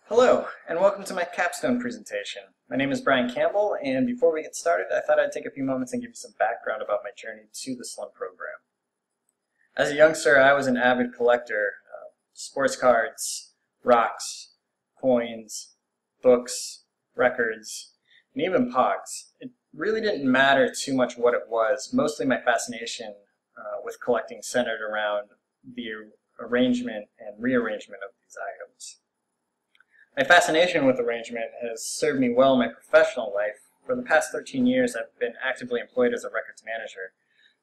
Hello, and welcome to my capstone presentation. My name is Brian Campbell, and before we get started, I thought I'd take a few moments and give you some background about my journey to the SLUM program. As a youngster, I was an avid collector of sports cards, rocks, coins, books, records, and even pogs. It really didn't matter too much what it was. Mostly my fascination with collecting centered around the arrangement and rearrangement of these items. My fascination with arrangement has served me well in my professional life. For the past 13 years, I've been actively employed as a records manager.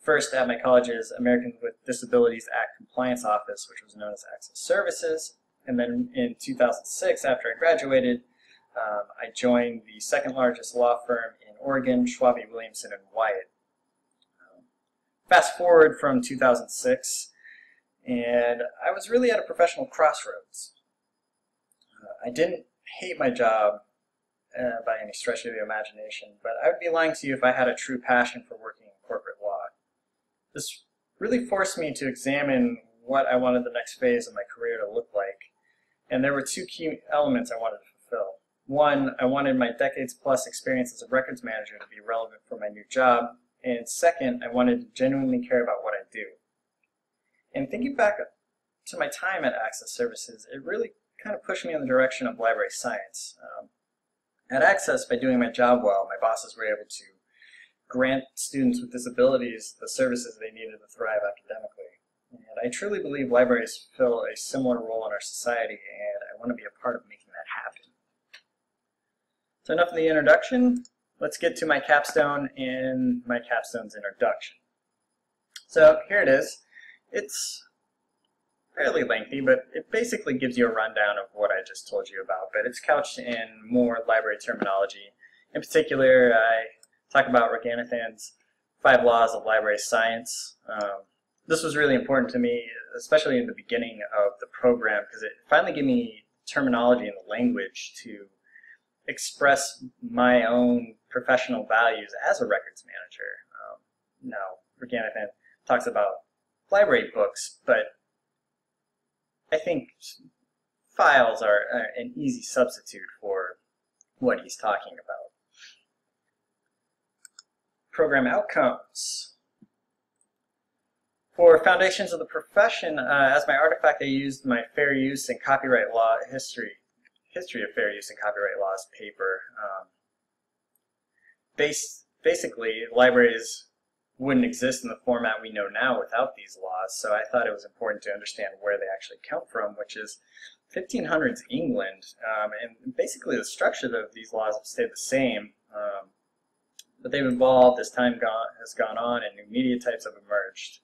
First at my college's Americans with Disabilities Act Compliance Office, which was known as Access Services. And then in 2006, after I graduated, I joined the second largest law firm in Oregon, Schwab Williamson & Wyatt. Fast forward from 2006, and I was really at a professional crossroads. I didn't hate my job by any stretch of the imagination, but I would be lying to you if I had a true passion for working in corporate law. This really forced me to examine what I wanted the next phase of my career to look like, and there were two key elements I wanted to fulfill. One, I wanted my decades-plus experience as a records manager to be relevant for my new job, and second, I wanted to genuinely care about what I do. And thinking back to my time at Access Services, it really kind of pushed me in the direction of library science. At Access, by doing my job well, my bosses were able to grant students with disabilities the services they needed to thrive academically. And I truly believe libraries fill a similar role in our society, and I want to be a part of making that happen. So enough of the introduction. Let's get to my capstone and my capstone's introduction. So here it is. It's fairly lengthy, but it basically gives you a rundown of what I just told you about, but it's couched in more library terminology. In particular, I talk about Ranganathan's 5 laws of library science. This was really important to me, especially in the beginning of the program, because it finally gave me terminology and the language to express my own professional values as a records manager. Now, Ranganathan talks about library books, but I think files are an easy substitute for what he's talking about. Program outcomes. For Foundations of the Profession, as my artifact, I used my Fair Use and Copyright Law History of Fair Use and Copyright Laws paper. Basically, libraries wouldn't exist in the format we know now without these laws, so I thought it was important to understand where they actually come from, which is 1500s England, and basically the structure of these laws have stayed the same, but they've evolved as time has gone on and new media types have emerged.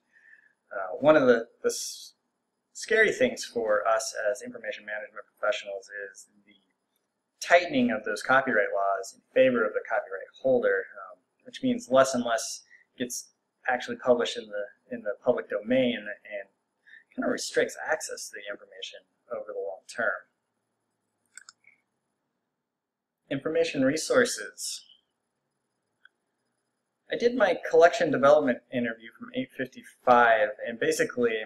One of the scary things for us as information management professionals is the tightening of those copyright laws in favor of the copyright holder, which means less and less gets actually published in the public domain and kind of restricts access to the information over the long term. Information resources. I did my collection development interview from 8:55, and basically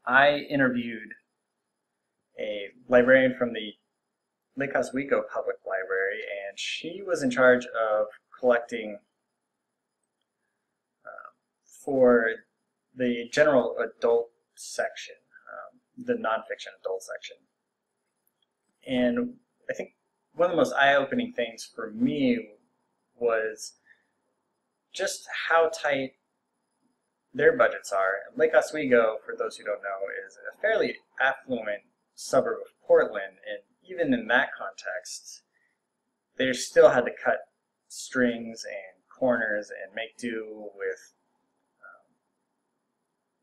I interviewed a librarian from the Lake Oswego Public Library, and she was in charge of collecting for the general adult section, the nonfiction adult section. And I think one of the most eye-opening things for me was just how tight their budgets are. Lake Oswego, for those who don't know, is a fairly affluent suburb of Portland, and even in that context, they still had to cut strings and corners and make do with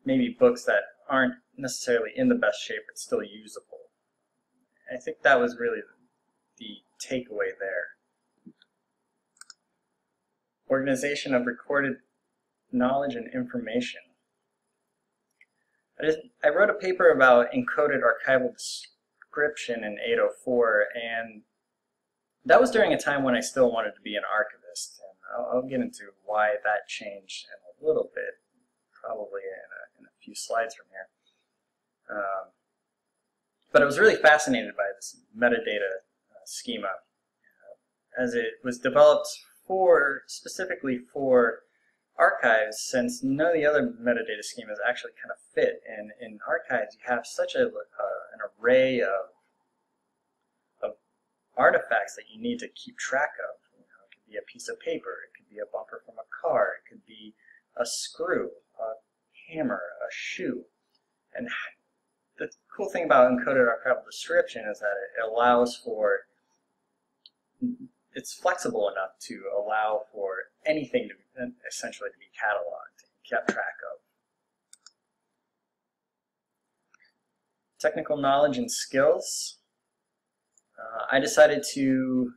maybe books that aren't necessarily in the best shape but still usable. I think that was really the takeaway there. Organization of recorded knowledge and information. I wrote a paper about encoded archival description in 804, and that was during a time when I still wanted to be an archivist, and I'll get into why that changed in a little bit, probably in a few slides from here. But I was really fascinated by this metadata schema, as it was developed specifically for archives, since none of the other metadata schemas actually kind of fit. And in archives, you have such an array of artifacts that you need to keep track of. You know, it could be a piece of paper, it could be a bumper from a car, it could be a screw, a hammer, a shoe. And the cool thing about encoded archival description is that it allows for, it's flexible enough to allow for anything to essentially to be cataloged and kept track of. Technical knowledge and skills. I decided to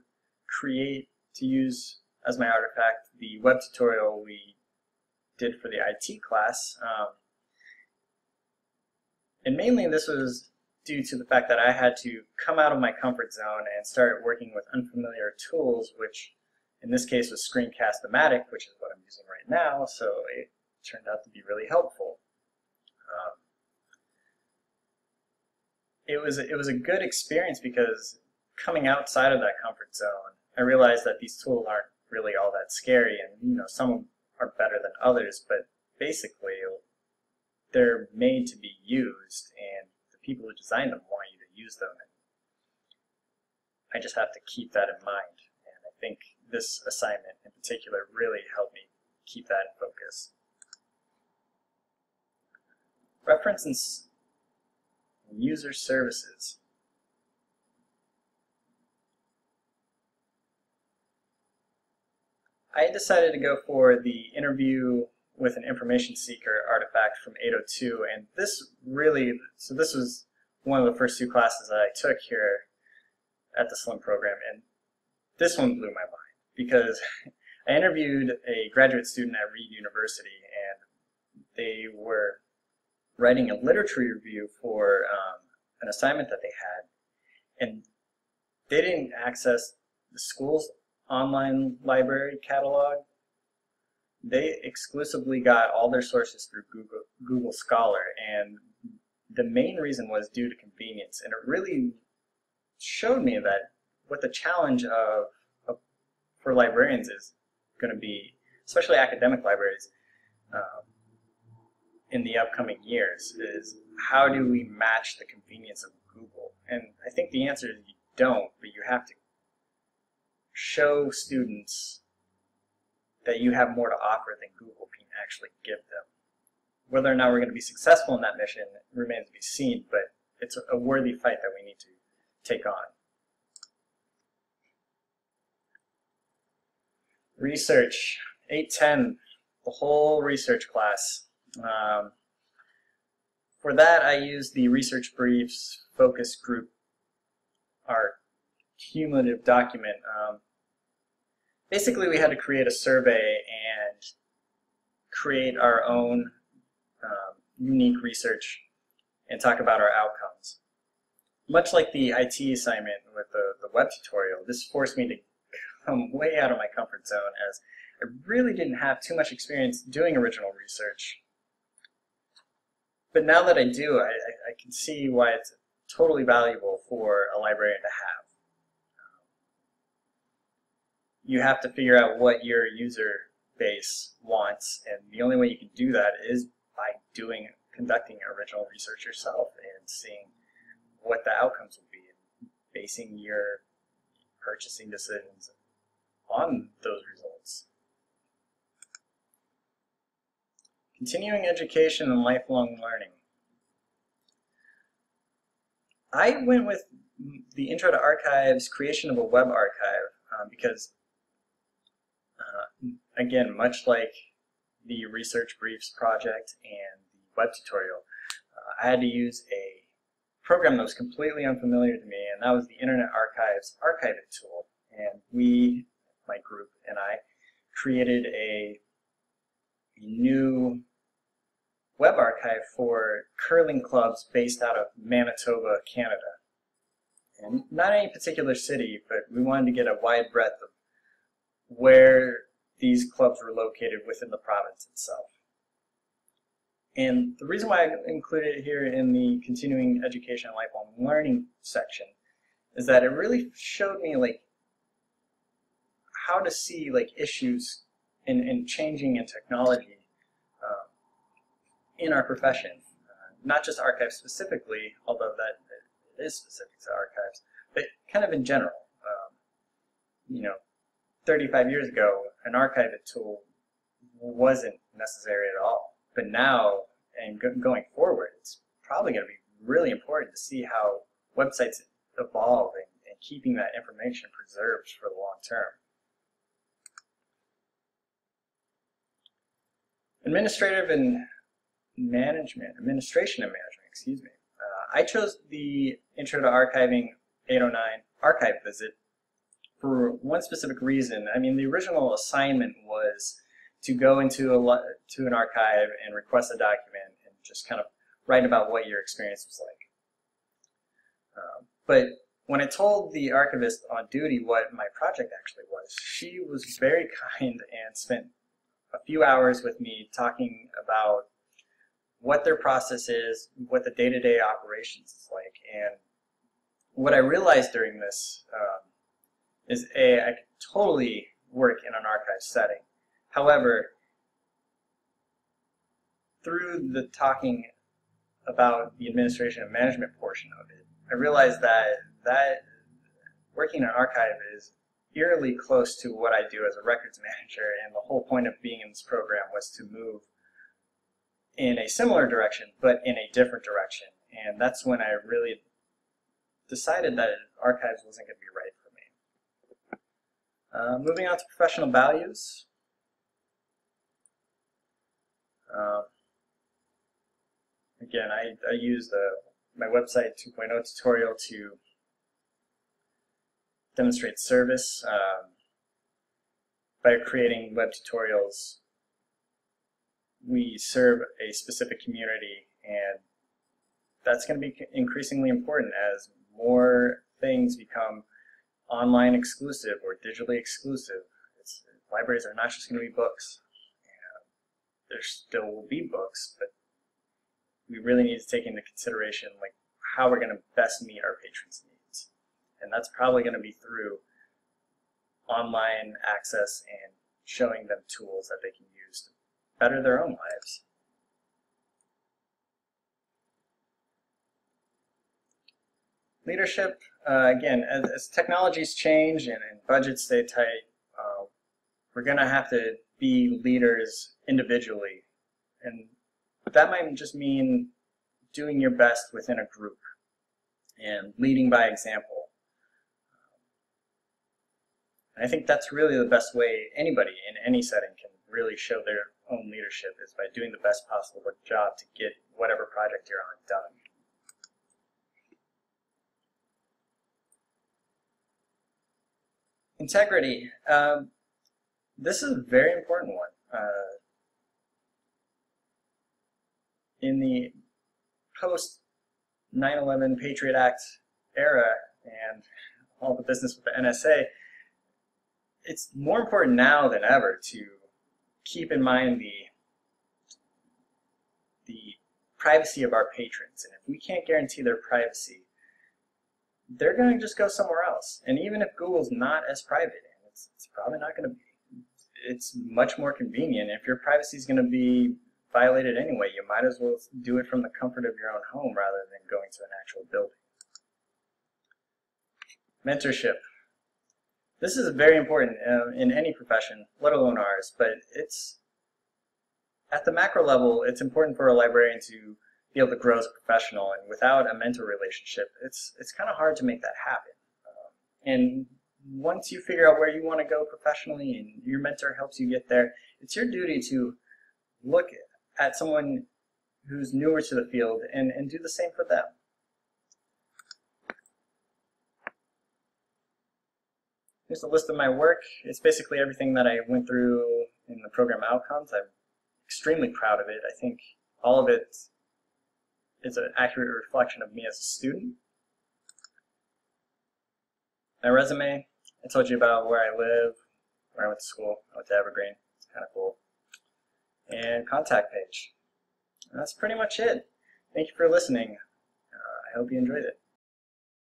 use as my artifact the web tutorial we did for the IT class. And mainly this was due to the fact that I had to come out of my comfort zone and start working with unfamiliar tools, which in this case was Screencast-O-Matic, which is what I'm using right now, so it turned out to be really helpful. It was a good experience because coming outside of that comfort zone, I realized that these tools aren't really all that scary, and you know, some are better than others, but basically they're made to be used, and the people who design them want you to use them. And I just have to keep that in mind, and I think this assignment in particular really helped me keep that in focus. Reference and user services. I decided to go for the interview with an information seeker artifact from 802, and this was one of the first two classes that I took here at the SLIM program, and this one blew my mind because I interviewed a graduate student at Reed University, and they were writing a literature review for an assignment that they had, and they didn't access the school's online library catalog. They exclusively got all their sources through Google Scholar, and the main reason was due to convenience. And it really showed me that what the challenge for librarians is going to be, especially academic libraries, in the upcoming years, is how do we match the convenience of Google? And I think the answer is you don't, but you have to show students that you have more to offer than Google can actually give them. Whether or not we're going to be successful in that mission remains to be seen, but it's a worthy fight that we need to take on. Research, 810, the whole research class. For that, I used the Research Briefs Focus Group, our cumulative document. Basically, we had to create a survey and create our own unique research and talk about our outcomes. Much like the IT assignment with the web tutorial, this forced me to come way out of my comfort zone, as I really didn't have too much experience doing original research. But now that I do, I can see why it's totally valuable for a librarian to have. You have to figure out what your user base wants, and the only way you can do that is by conducting original research yourself and seeing what the outcomes will be, and basing your purchasing decisions on those results. Continuing education and lifelong learning. I went with the Intro to Archives creation of a web archive because again, much like the Research Briefs project and the web tutorial, I had to use a program that was completely unfamiliar to me, and that was the Internet Archive's archiving tool. And we, my group and I, created a new web archive for curling clubs based out of Manitoba, Canada. And not any particular city, but we wanted to get a wide breadth of where these clubs were located within the province itself. And the reason why I included it here in the continuing education and lifelong learning section is that it really showed me like how to see like issues in changing in technology in our profession. Not just archives specifically, although that is specific to archives, but kind of in general. 35 years ago, an archiving tool wasn't necessary at all. But now, and going forward, it's probably going to be really important to see how websites evolve and keeping that information preserved for the long term. Administration and management, excuse me. I chose the Intro to Archiving 809 archive visit for one specific reason. I mean, the original assignment was to go into an archive and request a document and just kind of write about what your experience was like. But when I told the archivist on duty what my project actually was, she was very kind and spent a few hours with me talking about what their process is, what the day-to-day operations is like. And what I realized during this is I could totally work in an archive setting. However, through the talking about the administration and management portion of it, I realized that working in an archive is eerily close to what I do as a records manager, and the whole point of being in this program was to move in a similar direction, but in a different direction. And that's when I really decided that archives wasn't going to be right for me. Moving on to professional values. Again, I used my website 2.0 tutorial to demonstrate service by creating web tutorials. We serve a specific community, and that's going to be increasingly important as more things become online exclusive or digitally exclusive. Libraries are not just going to be books. There still will be books, but we really need to take into consideration like how we're going to best meet our patrons' needs. And that's probably going to be through online access and showing them tools that they can use to better their own lives. Leadership, again, as technologies change and budgets stay tight, we're going to have to be leaders individually. And that might just mean doing your best within a group and leading by example. And I think that's really the best way anybody in any setting can really show their own leadership, is by doing the best possible job to get whatever project you're on done. Integrity. This is a very important one. In the post 9/11 Patriot Act era and all the business with the NSA, it's more important now than ever to keep in mind the privacy of our patrons. And if we can't guarantee their privacy, they're going to just go somewhere else. And even if Google's not as private, and it's probably not going to be, it's much more convenient. If your privacy is going to be violated anyway, you might as well do it from the comfort of your own home rather than going to an actual building. Mentorship. This is very important in any profession, let alone ours, but it's at the macro level, it's important for a librarian to be able to grow as a professional, and without a mentor relationship, it's kind of hard to make that happen. And once you figure out where you want to go professionally and your mentor helps you get there, it's your duty to look at someone who's newer to the field and do the same for them. Here's a list of my work. It's basically everything that I went through in the program outcomes. I'm extremely proud of it. I think all of it is an accurate reflection of me as a student. My resume, I told you about where I live, where I went to school. I went to Evergreen. It's kind of cool. And contact page. that's pretty much it. Thank you for listening. I hope you enjoyed it.